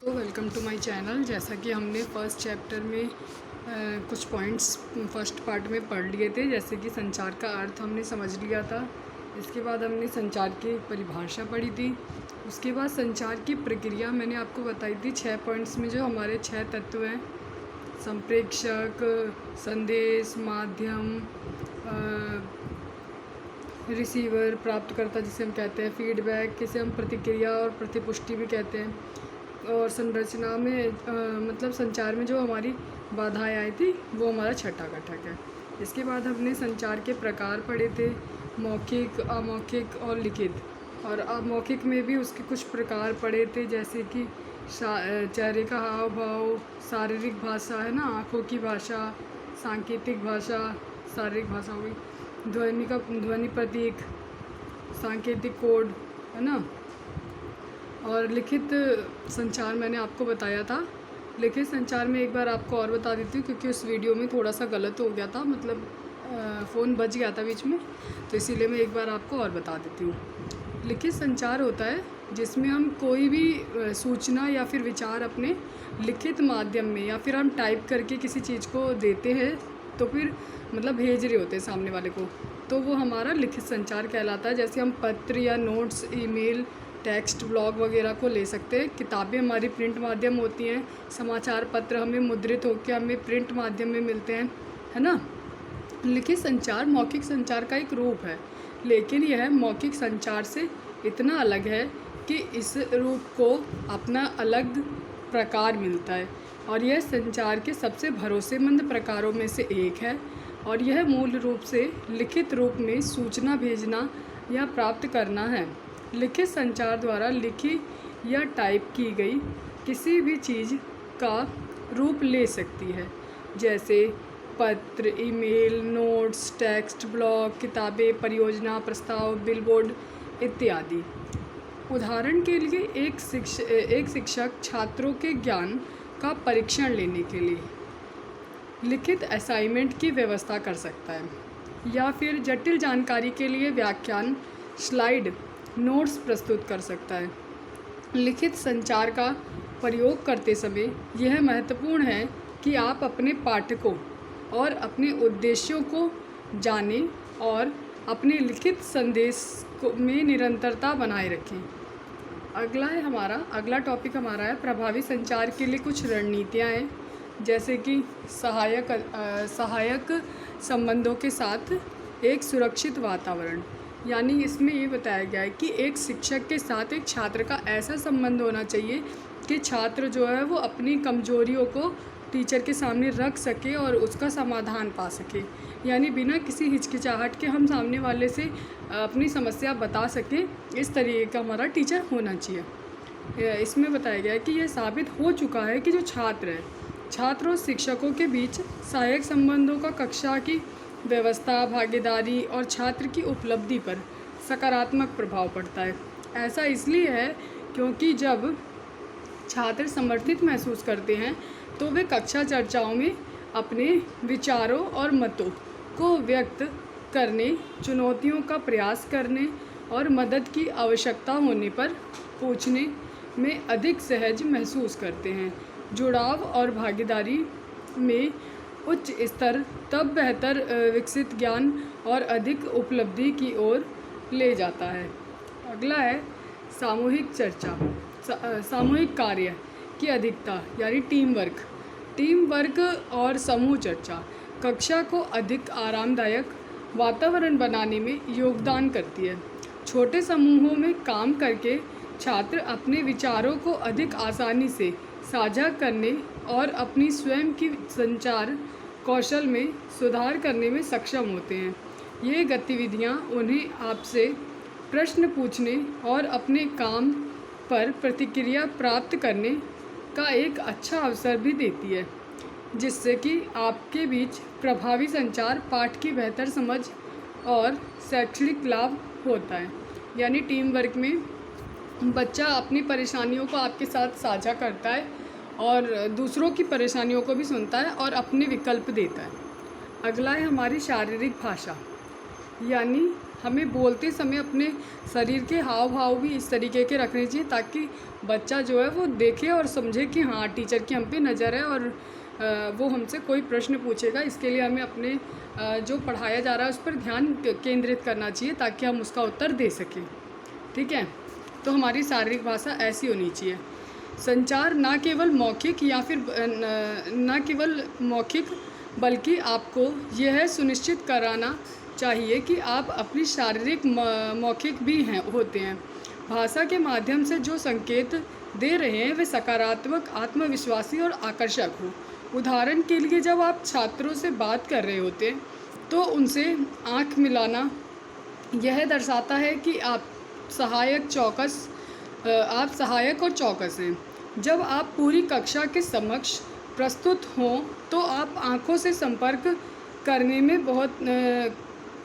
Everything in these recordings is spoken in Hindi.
Welcome to my channel. जैसा कि हमने फर्स्ट चैप्टर में कुछ पॉइंट्स फर्स्ट पार्ट में पढ़ लिए थे, जैसे कि संचार का अर्थ हमने समझ लिया था। इसके बाद हमने संचार की परिभाषा पढ़ी थी। उसके बाद संचार की प्रक्रिया मैंने आपको बताई थी 6 पॉइंट्स में, जो हमारे 6 तत्व हैं: संप्रेषक, संदेश, माध्यम, रिसीवर, प्राप्तकर्ता जिसे हम कहते हैं, फीडबैक जिसे हम प्रतिक्रिया और प्रतिपुष्टि भी कहते हैं, और संरचना में मतलब संचार में जो हमारी बाधाएं आई थी वो हमारा छठा घटक है। इसके बाद हमने संचार के प्रकार पढ़े थे: मौखिक, अमौखिक और लिखित। और अमौखिक में भी उसके कुछ प्रकार पढ़े थे, जैसे कि चेहरे का हाव भाव, शारीरिक भाषा है ना, आँखों की भाषा, सांकेतिक भाषा, शारीरिक भाषा हुई, ध्वनि प्रतीक, सांकेतिक कोड है ना। और लिखित संचार मैंने आपको बताया था। लिखित संचार में एक बार आपको और बता देती हूँ, क्योंकि उस वीडियो में थोड़ा सा गलत हो गया था, मतलब फ़ोन बज गया था बीच में, तो इसीलिए मैं एक बार आपको और बता देती हूँ। लिखित संचार होता है जिसमें हम कोई भी सूचना या फिर विचार अपने लिखित माध्यम में या फिर हम टाइप करके किसी चीज़ को देते हैं, तो फिर मतलब भेज रहे होते हैं सामने वाले को, तो वो हमारा लिखित संचार कहलाता है। जैसे हम पत्र या नोट्स, ईमेल, टेक्स्ट, ब्लॉग वगैरह को ले सकते हैं। किताबें हमारी प्रिंट माध्यम होती हैं। समाचार पत्र हमें मुद्रित होकर हमें प्रिंट माध्यम में मिलते हैं, है ना। लिखित संचार मौखिक संचार का एक रूप है, लेकिन यह मौखिक संचार से इतना अलग है कि इस रूप को अपना अलग प्रकार मिलता है, और यह संचार के सबसे भरोसेमंद प्रकारों में से एक है। और यह मूल रूप से लिखित रूप में सूचना भेजना या प्राप्त करना है। लिखित संचार द्वारा लिखी या टाइप की गई किसी भी चीज़ का रूप ले सकती है, जैसे पत्र, ईमेल, नोट्स, टेक्स्ट, ब्लॉग, किताबें, परियोजना, प्रस्ताव, बिलबोर्ड इत्यादि। उदाहरण के लिए एक शिक्षक छात्रों के ज्ञान का परीक्षण लेने के लिए लिखित असाइनमेंट की व्यवस्था कर सकता है, या फिर जटिल जानकारी के लिए व्याख्यान, स्लाइड, नोट्स प्रस्तुत कर सकता है। लिखित संचार का प्रयोग करते समय यह महत्वपूर्ण है कि आप अपने पाठकों और अपने उद्देश्यों को जानें और अपने लिखित संदेश में निरंतरता बनाए रखें। अगला टॉपिक हमारा है प्रभावी संचार के लिए कुछ रणनीतियाँ हैं, जैसे कि सहायक संबंधों के साथ एक सुरक्षित वातावरण। यानी इसमें ये बताया गया है कि एक शिक्षक के साथ एक छात्र का ऐसा संबंध होना चाहिए कि छात्र जो है वो अपनी कमजोरियों को टीचर के सामने रख सके और उसका समाधान पा सके। यानी बिना किसी हिचकिचाहट के हम सामने वाले से अपनी समस्या बता सकें, इस तरीके का हमारा टीचर होना चाहिए। इसमें बताया गया है कि यह साबित हो चुका है कि जो छात्र है, छात्र और शिक्षकों के बीच सहायक संबंधों का कक्षा की व्यवस्था, भागीदारी और छात्र की उपलब्धि पर सकारात्मक प्रभाव पड़ता है। ऐसा इसलिए है क्योंकि जब छात्र समर्थित महसूस करते हैं तो वे कक्षा चर्चाओं में अपने विचारों और मतों को व्यक्त करने, चुनौतियों का प्रयास करने और मदद की आवश्यकता होने पर पूछने में अधिक सहज महसूस करते हैं। जुड़ाव और भागीदारी में उच्च स्तर तब बेहतर विकसित ज्ञान और अधिक उपलब्धि की ओर ले जाता है। अगला है सामूहिक कार्य की अधिकता, यानी टीम वर्क और समूह चर्चा कक्षा को अधिक आरामदायक वातावरण बनाने में योगदान करती है। छोटे समूहों में काम करके छात्र अपने विचारों को अधिक आसानी से साझा करने और अपनी स्वयं की संचार कौशल में सुधार करने में सक्षम होते हैं। ये गतिविधियाँ उन्हें आपसे प्रश्न पूछने और अपने काम पर प्रतिक्रिया प्राप्त करने का एक अच्छा अवसर भी देती है, जिससे कि आपके बीच प्रभावी संचार, पाठ की बेहतर समझ और शैक्षणिक लाभ होता है। यानी टीम वर्क में बच्चा अपनी परेशानियों को आपके साथ साझा करता है और दूसरों की परेशानियों को भी सुनता है और अपने विकल्प देता है। अगला है हमारी शारीरिक भाषा, यानी हमें बोलते समय अपने शरीर के हाव भाव भी इस तरीके के रखने चाहिए ताकि बच्चा जो है वो देखे और समझे कि हाँ टीचर की हम पे नज़र है और वो हमसे कोई प्रश्न पूछेगा। इसके लिए हमें अपने जो पढ़ाया जा रहा है उस पर ध्यान केंद्रित करना चाहिए ताकि हम उसका उत्तर दे सकें। ठीक है, तो हमारी शारीरिक भाषा ऐसी होनी चाहिए। संचार ना केवल मौखिक या फिर ना केवल मौखिक बल्कि आपको यह सुनिश्चित कराना चाहिए कि आप अपनी शारीरिक मौखिक भी होते हैं। भाषा के माध्यम से जो संकेत दे रहे हैं वे सकारात्मक, आत्मविश्वासी और आकर्षक हो। उदाहरण के लिए जब आप छात्रों से बात कर रहे होते हैं तो उनसे आंख मिलाना यह दर्शाता है कि आप सहायक और चौकस हैं। जब आप पूरी कक्षा के समक्ष प्रस्तुत हों तो आप आंखों से संपर्क करने में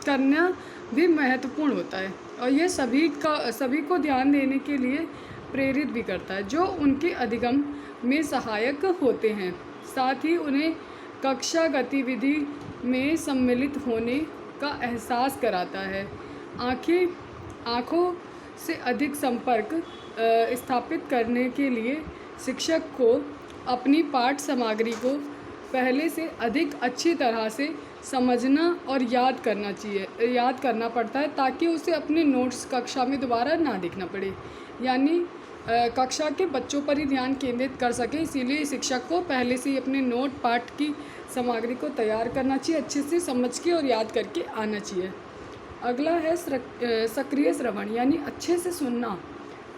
करना भी महत्वपूर्ण होता है और यह सभी को ध्यान देने के लिए प्रेरित भी करता है जो उनके अधिगम में सहायक होते हैं। साथ ही उन्हें कक्षा गतिविधि में सम्मिलित होने का एहसास कराता है। आँखों से अधिक संपर्क स्थापित करने के लिए शिक्षक को अपनी पाठ सामग्री को पहले से अधिक अच्छी तरह से समझना और याद करना पड़ता है ताकि उसे अपने नोट्स कक्षा में दोबारा ना देखना पड़े, यानी कक्षा के बच्चों पर ही ध्यान केंद्रित कर सके। इसीलिए शिक्षक को पहले से ही अपने नोट पाठ की सामग्री को तैयार करना चाहिए, अच्छे से समझ के और याद करके आना चाहिए। अगला है सक्रिय श्रवण, यानी अच्छे से सुनना।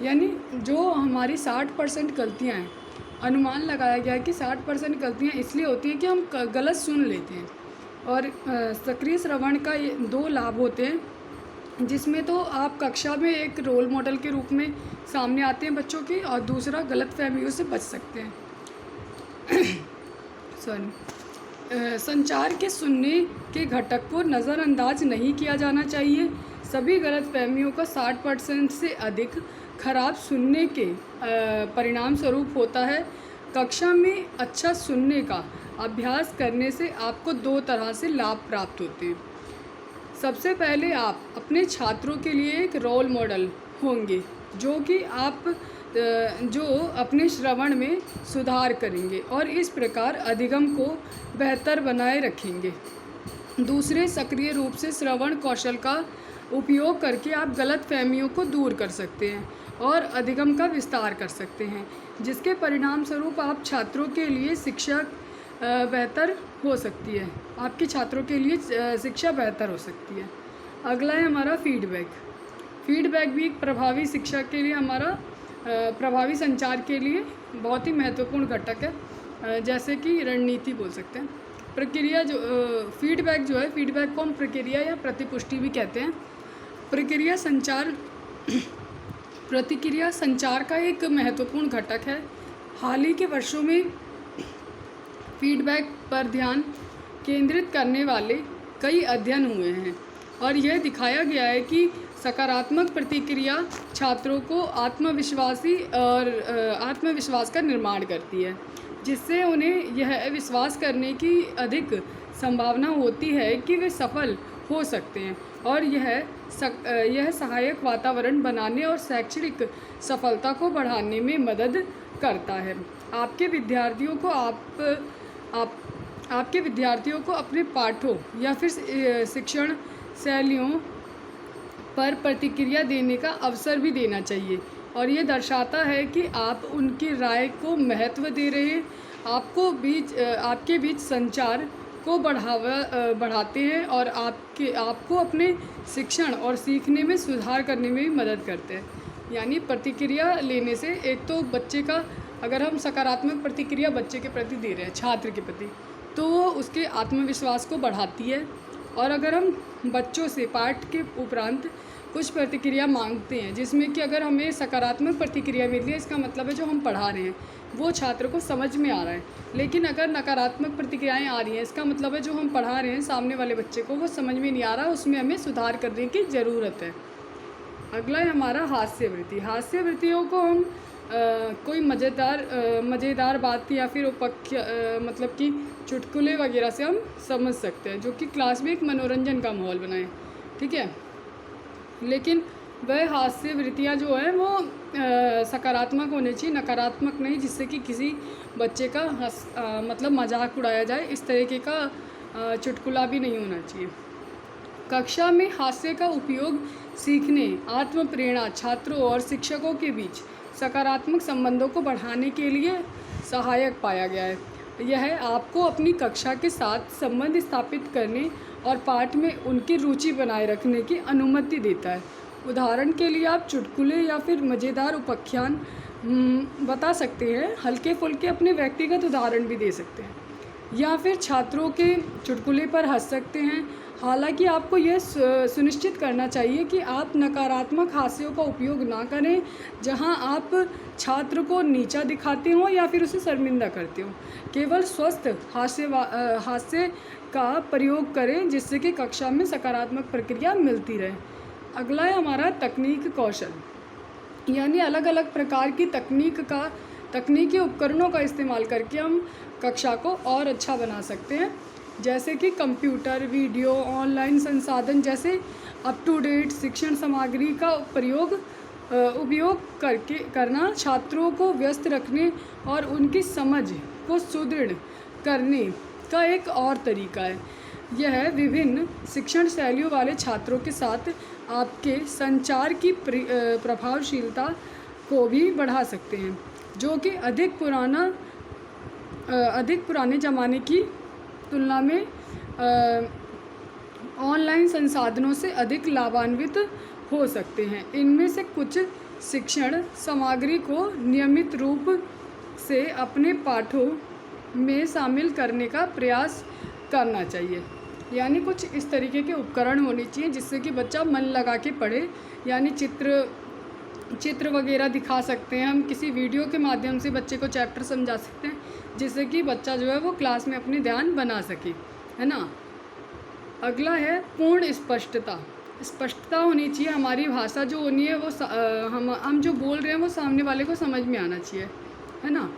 यानी जो हमारी 60% गलतियाँ हैं, अनुमान लगाया गया है कि 60% गलतियाँ इसलिए होती हैं कि हम गलत सुन लेते हैं। और सक्रिय श्रवण का ये 2 लाभ होते हैं, जिसमें तो आप कक्षा में एक रोल मॉडल के रूप में सामने आते हैं बच्चों की, और दूसरा गलतफहमियों से बच सकते हैं। संचार के सुनने के घटक को नज़रअंदाज नहीं किया जाना चाहिए। सभी गलतफहमियों का 60% से अधिक खराब सुनने के परिणाम स्वरूप होता है। कक्षा में अच्छा सुनने का अभ्यास करने से आपको 2 तरह से लाभ प्राप्त होते हैं। सबसे पहले आप अपने छात्रों के लिए एक रोल मॉडल होंगे जो अपने श्रवण में सुधार करेंगे और इस प्रकार अधिगम को बेहतर बनाए रखेंगे। दूसरे, सक्रिय रूप से श्रवण कौशल का उपयोग करके आप गलतफहमियों को दूर कर सकते हैं और अधिगम का विस्तार कर सकते हैं, जिसके परिणाम स्वरूप आप छात्रों के लिए बेहतर हो सकती है। आपके छात्रों के लिए शिक्षा बेहतर हो सकती है। अगला है हमारा फीडबैक भी एक प्रभावी शिक्षा के लिए प्रभावी संचार के लिए बहुत ही महत्वपूर्ण घटक है, जैसे कि रणनीति बोल सकते हैं। प्रक्रिया फीडबैक को हम प्रक्रिया या प्रतिपुष्टि भी कहते हैं। प्रतिक्रिया संचार का एक महत्वपूर्ण घटक है। हाल ही के वर्षों में फीडबैक पर ध्यान केंद्रित करने वाले कई अध्ययन हुए हैं और यह दिखाया गया है कि सकारात्मक प्रतिक्रिया छात्रों को आत्मविश्वास का निर्माण करती है, जिससे उन्हें यह विश्वास करने की अधिक संभावना होती है कि वे सफल हो सकते हैं और यह सहायक वातावरण बनाने और शैक्षणिक सफलता को बढ़ाने में मदद करता है। आपके विद्यार्थियों को अपने पाठों या फिर शिक्षण शैलियों पर प्रतिक्रिया देने का अवसर भी देना चाहिए और ये दर्शाता है कि आप उनकी राय को महत्व दे रहे हैं, आपके बीच संचार को बढ़ाते हैं और आपको अपने शिक्षण और सीखने में सुधार करने में भी मदद करते हैं। यानी प्रतिक्रिया लेने से एक तो बच्चे का, अगर हम सकारात्मक प्रतिक्रिया बच्चे के प्रति दे रहे हैं, छात्र के प्रति, तो वो उसके आत्मविश्वास को बढ़ाती है। और अगर हम बच्चों से पाठ के उपरांत कुछ प्रतिक्रिया मांगते हैं, जिसमें कि अगर हमें सकारात्मक प्रतिक्रिया मिली है, इसका मतलब है जो हम पढ़ा रहे हैं वो छात्र को समझ में आ रहा है। लेकिन अगर नकारात्मक प्रतिक्रियाएं आ रही हैं, इसका मतलब है जो हम पढ़ा रहे हैं सामने वाले बच्चे को वो समझ में नहीं आ रहा, उसमें हमें सुधार करने की ज़रूरत है। अगला है हमारा हास्यवृत्ति। हास्यवृत्तियों को हम कोई मज़ेदार बात या फिर मतलब कि चुटकुले वगैरह से हम समझ सकते हैं, जो कि क्लास में एक मनोरंजन का माहौल बनाए। ठीक है, लेकिन वह हास्य वृत्तियाँ जो है वो सकारात्मक होनी चाहिए, नकारात्मक नहीं, जिससे कि किसी बच्चे का मतलब मजाक उड़ाया जाए, इस तरीके का चुटकुला भी नहीं होना चाहिए। कक्षा में हास्य का उपयोग सीखने, आत्म प्रेरणा, छात्रों और शिक्षकों के बीच सकारात्मक संबंधों को बढ़ाने के लिए सहायक पाया गया है। यह आपको अपनी कक्षा के साथ संबंध स्थापित करने और पाठ में उनकी रुचि बनाए रखने की अनुमति देता है। उदाहरण के लिए आप चुटकुले या फिर मज़ेदार उपाख्यान बता सकते हैं, हल्के फुल्के अपने व्यक्तिगत उदाहरण भी दे सकते हैं, या फिर छात्रों के चुटकुले पर हंस सकते हैं। हालांकि आपको यह सुनिश्चित करना चाहिए कि आप नकारात्मक हास्यों का उपयोग ना करें, जहां आप छात्र को नीचा दिखाते हो या फिर उसे शर्मिंदा करते हो। केवल स्वस्थ हास्य का प्रयोग करें, जिससे कि कक्षा में सकारात्मक प्रक्रिया मिलती रहे। अगला है हमारा तकनीक कौशल, यानी अलग अलग प्रकार की तकनीकी उपकरणों का इस्तेमाल करके हम कक्षा को और अच्छा बना सकते हैं, जैसे कि कंप्यूटर, वीडियो, ऑनलाइन संसाधन जैसे अप टू डेट शिक्षण सामग्री का उपयोग करना छात्रों को व्यस्त रखने और उनकी समझ को सुदृढ़ करने का एक और तरीका है। यह विभिन्न शिक्षण शैलियों वाले छात्रों के साथ आपके संचार की प्रभावशीलता को भी बढ़ा सकते हैं, जो कि अधिक पुराने ज़माने की तुलना में ऑनलाइन संसाधनों से अधिक लाभान्वित हो सकते हैं। इनमें से कुछ शिक्षण सामग्री को नियमित रूप से अपने पाठों में शामिल करने का प्रयास करना चाहिए, यानी कुछ इस तरीके के उपकरण होने चाहिए जिससे कि बच्चा मन लगा के पढ़े। यानी चित्र वगैरह दिखा सकते हैं हम, किसी वीडियो के माध्यम से बच्चे को चैप्टर समझा सकते हैं, जिससे कि बच्चा जो है वो क्लास में अपने ध्यान बना सके, है ना। अगला है पूर्ण स्पष्टता होनी चाहिए। हमारी भाषा जो होनी है वो हम जो बोल रहे हैं वो सामने वाले को समझ में आना चाहिए, है ना।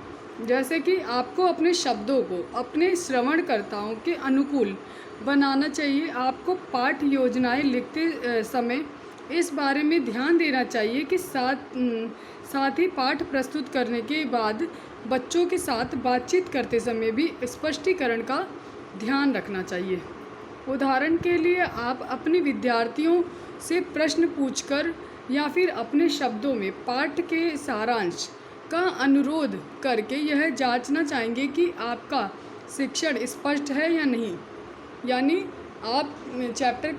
जैसे कि आपको अपने शब्दों को अपने श्रवणकर्ताओं के अनुकूल बनाना चाहिए। आपको पाठ योजनाएं लिखते समय इस बारे में ध्यान देना चाहिए कि साथ ही पाठ प्रस्तुत करने के बाद बच्चों के साथ बातचीत करते समय भी स्पष्टीकरण का ध्यान रखना चाहिए। उदाहरण के लिए आप अपने विद्यार्थियों से प्रश्न पूछकर या फिर अपने शब्दों में पाठ के सारांश का अनुरोध करके यह जांचना चाहेंगे कि आपका शिक्षण स्पष्ट है या नहीं। यानी आप चैप्टर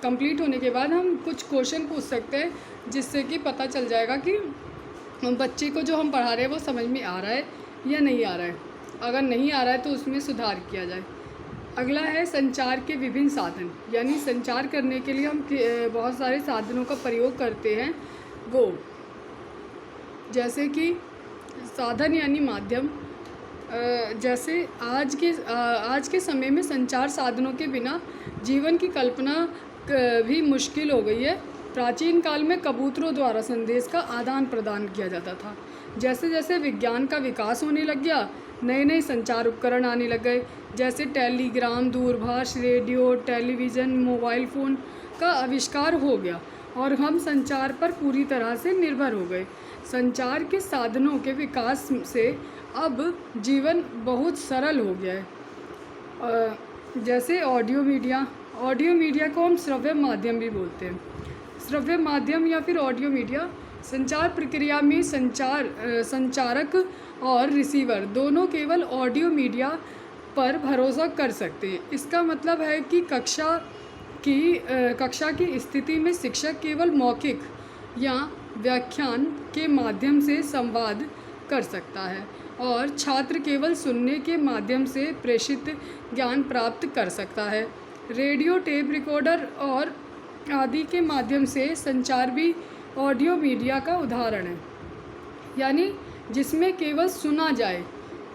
कंप्लीट होने के बाद हम कुछ क्वेश्चन पूछ सकते हैं, जिससे कि पता चल जाएगा कि बच्चे को जो हम पढ़ा रहे हैं वो समझ में आ रहा है या नहीं आ रहा है। अगर नहीं आ रहा है तो उसमें सुधार किया जाए। अगला है संचार के विभिन्न साधन, यानी संचार करने के लिए हम बहुत सारे साधनों का प्रयोग करते हैं। वो जैसे कि साधन यानी माध्यम, जैसे आज के समय में संचार साधनों के बिना जीवन की कल्पना भी मुश्किल हो गई है। प्राचीन काल में कबूतरों द्वारा संदेश का आदान प्रदान किया जाता था। जैसे जैसे विज्ञान का विकास होने लग गया, नए नए संचार उपकरण आने लग गए, जैसे टेलीग्राम, दूरभाष, रेडियो, टेलीविज़न, मोबाइल फ़ोन का आविष्कार हो गया और हम संचार पर पूरी तरह से निर्भर हो गए। संचार के साधनों के विकास से अब जीवन बहुत सरल हो गया है। जैसे ऑडियो मीडिया को हम श्रव्य माध्यम भी बोलते हैं। श्रव्य माध्यम या फिर ऑडियो मीडिया संचार प्रक्रिया में संचारक और रिसीवर दोनों केवल ऑडियो मीडिया पर भरोसा कर सकते हैं। इसका मतलब है कि कक्षा की स्थिति में शिक्षक केवल मौखिक या व्याख्यान के माध्यम से संवाद कर सकता है और छात्र केवल सुनने के माध्यम से प्रेषित ज्ञान प्राप्त कर सकता है। रेडियो, टेप रिकॉर्डर और आदि के माध्यम से संचार भी ऑडियो मीडिया का उदाहरण है, यानी जिसमें केवल सुना जाए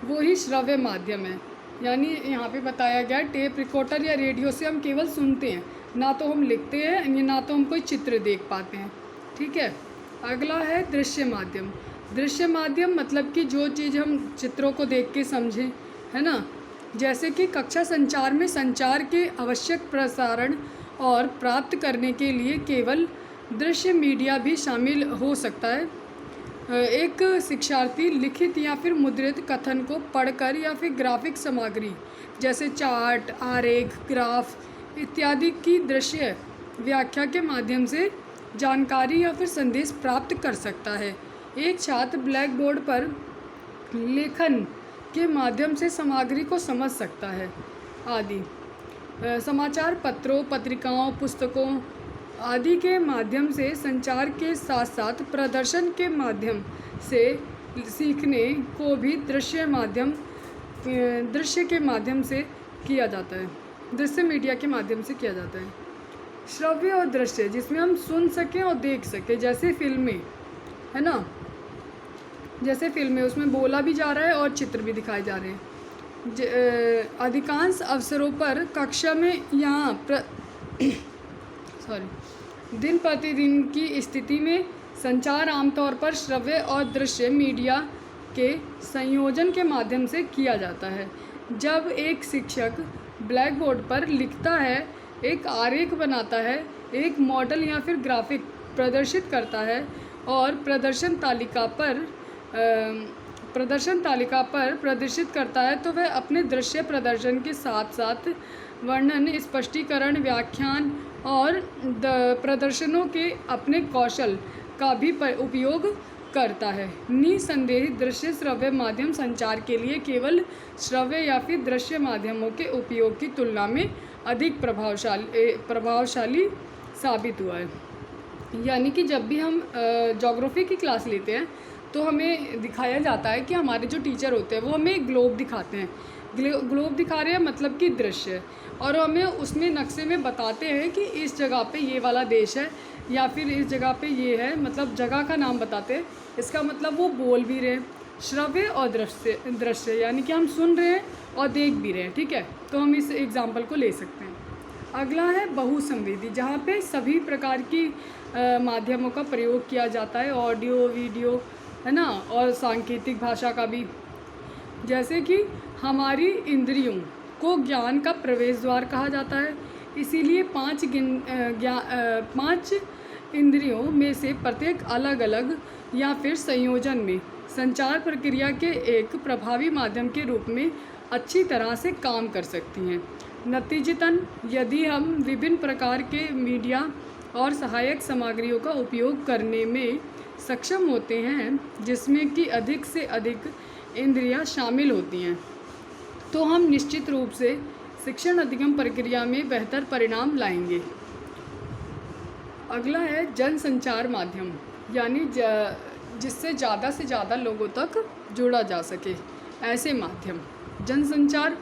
वही श्रव्य माध्यम है। यानी यहाँ पे बताया गया टेप रिकॉर्डर या रेडियो से हम केवल सुनते हैं, ना तो हम लिखते हैं ना तो हम कोई चित्र देख पाते हैं। ठीक है। अगला है दृश्य माध्यम मतलब कि जो चीज़ हम चित्रों को देख के समझें, है ना। जैसे कि कक्षा संचार में संचार के आवश्यक प्रसारण और प्राप्त करने के लिए केवल दृश्य मीडिया भी शामिल हो सकता है। एक शिक्षार्थी लिखित या फिर मुद्रित कथन को पढ़कर या फिर ग्राफिक सामग्री जैसे चार्ट, आरेख, ग्राफ इत्यादि की दृश्य व्याख्या के माध्यम से जानकारी या फिर संदेश प्राप्त कर सकता है। एक छात्र ब्लैक बोर्ड पर लेखन के माध्यम से सामग्री को समझ सकता है आदि। समाचार पत्रों, पत्रिकाओं, पुस्तकों आदि के माध्यम से संचार के साथ साथ प्रदर्शन के माध्यम से सीखने को भी दृश्य के माध्यम से किया जाता है, दृश्य मीडिया के माध्यम से किया जाता है। श्रव्य और दृश्य जिसमें हम सुन सकें और देख सकें, जैसे फिल्में है ना, जैसे फिल्में उसमें बोला भी जा रहा है और चित्र भी दिखाए जा रहे हैं। अधिकांश अवसरों पर कक्षा में यहाँ दिन प्रतिदिन की स्थिति में संचार आमतौर पर श्रव्य और दृश्य मीडिया के संयोजन के माध्यम से किया जाता है। जब एक शिक्षक ब्लैक बोर्ड पर लिखता है, एक आरेख बनाता है, एक मॉडल या फिर ग्राफिक प्रदर्शित करता है और प्रदर्शन तालिका पर प्रदर्शित करता है, तो वह अपने दृश्य प्रदर्शन के साथ साथ वर्णन, स्पष्टीकरण, व्याख्यान और प्रदर्शनों के अपने कौशल का भी उपयोग करता है। निसंदेह दृश्य श्रव्य माध्यम संचार के लिए केवल श्रव्य या फिर दृश्य माध्यमों के उपयोग की तुलना में अधिक प्रभावशाली साबित हुआ है। यानी कि जब भी हम ज्योग्राफी की क्लास लेते हैं तो हमें दिखाया जाता है कि हमारे जो टीचर होते हैं वो हमें ग्लोब दिखाते हैं, ग्लोब दिखा रहे हैं मतलब कि दृश्य, और हमें उसमें नक्शे में बताते हैं कि इस जगह पे ये वाला देश है या फिर इस जगह पे ये है, मतलब जगह का नाम बताते हैं। इसका मतलब वो बोल भी रहे हैं। श्रव्य और दृश्य यानी कि हम सुन रहे हैं और देख भी रहे हैं, ठीक है। तो हम इस एग्जाम्पल को ले सकते हैं। अगला है बहुसंवेदी, जहाँ पे सभी प्रकार की माध्यमों का प्रयोग किया जाता है, ऑडियो, वीडियो, है ना, और सांकेतिक भाषा का भी। जैसे कि हमारी इंद्रियों को ज्ञान का प्रवेश द्वार कहा जाता है, इसीलिए 5 इंद्रियों में से प्रत्येक अलग अलग या फिर संयोजन में संचार प्रक्रिया के एक प्रभावी माध्यम के रूप में अच्छी तरह से काम कर सकती हैं। नतीजतन यदि हम विभिन्न प्रकार के मीडिया और सहायक सामग्रियों का उपयोग करने में सक्षम होते हैं, जिसमें कि अधिक से अधिक इंद्रियां शामिल होती हैं, तो हम निश्चित रूप से शिक्षण अधिगम प्रक्रिया में बेहतर परिणाम लाएंगे। अगला है जनसंचार माध्यम, यानी जिससे ज़्यादा से ज़्यादा लोगों तक जोड़ा जा सके, ऐसे माध्यम। जनसंचार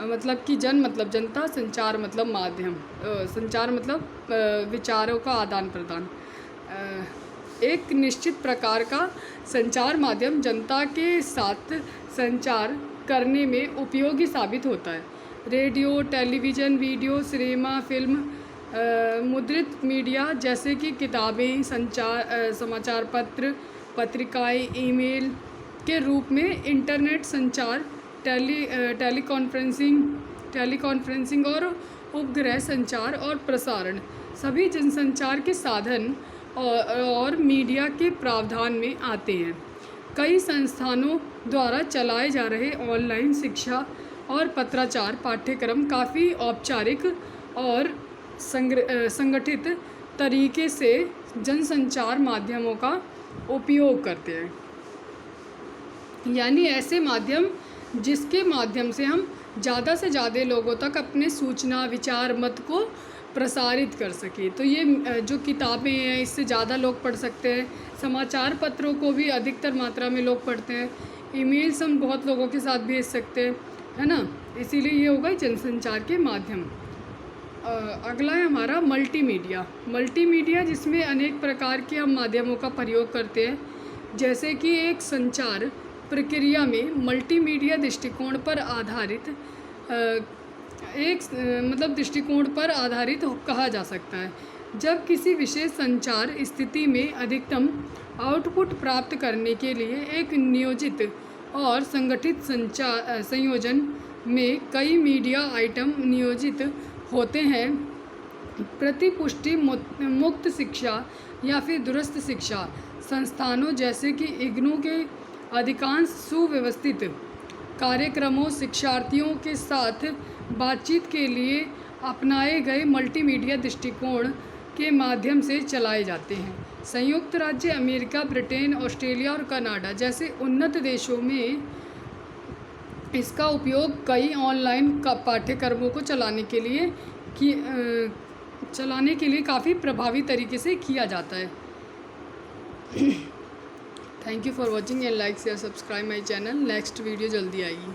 मतलब कि जन मतलब जनता, संचार मतलब माध्यम, संचार मतलब विचारों का आदान प्रदान। एक निश्चित प्रकार का संचार माध्यम जनता के साथ संचार करने में उपयोगी साबित होता है। Radio, television, video, cinema, film, मुद्रित मीडिया जैसे कि किताबें, समाचार पत्र, पत्रिकाएं, ईमेल के रूप में इंटरनेट संचार, टेलीकॉन्फ्रेंसिंग और उपग्रह संचार और प्रसारण सभी जनसंचार के साधन और मीडिया के प्रावधान में आते हैं। कई संस्थानों द्वारा चलाए जा रहे ऑनलाइन शिक्षा और पत्राचार पाठ्यक्रम काफ़ी औपचारिक और संगठित तरीके से जनसंचार माध्यमों का उपयोग करते हैं, यानी ऐसे माध्यम जिसके माध्यम से हम ज़्यादा से ज़्यादा लोगों तक अपने सूचना, विचार, मत को प्रसारित कर सके। तो ये जो किताबें हैं इससे ज़्यादा लोग पढ़ सकते हैं, समाचार पत्रों को भी अधिकतर मात्रा में लोग पढ़ते हैं, ईमेल्स हम बहुत लोगों के साथ भेज सकते हैं, है ना, इसीलिए ये होगा जनसंचार के माध्यम। अगला है हमारा मल्टीमीडिया जिसमें अनेक प्रकार के हम माध्यमों का प्रयोग करते हैं, जैसे कि एक संचार प्रक्रिया में मल्टीमीडिया दृष्टिकोण पर आधारित दृष्टिकोण पर आधारित कहा जा सकता है। जब किसी विशेष संचार स्थिति में अधिकतम आउटपुट प्राप्त करने के लिए एक नियोजित और संगठित संयोजन में कई मीडिया आइटम नियोजित होते हैं, प्रतिपुष्टि मुक्त शिक्षा या फिर दूरस्थ शिक्षा संस्थानों जैसे कि इग्नू के अधिकांश सुव्यवस्थित कार्यक्रमों शिक्षार्थियों के साथ बातचीत के लिए अपनाए गए मल्टीमीडिया दृष्टिकोण के माध्यम से चलाए जाते हैं। संयुक्त राज्य अमेरिका, ब्रिटेन, ऑस्ट्रेलिया और कनाडा जैसे उन्नत देशों में इसका उपयोग कई ऑनलाइन पाठ्यक्रमों को चलाने के लिए काफ़ी प्रभावी तरीके से किया जाता है। Thank you for watching and like share subscribe my channel. Next video जल्दी आएगी।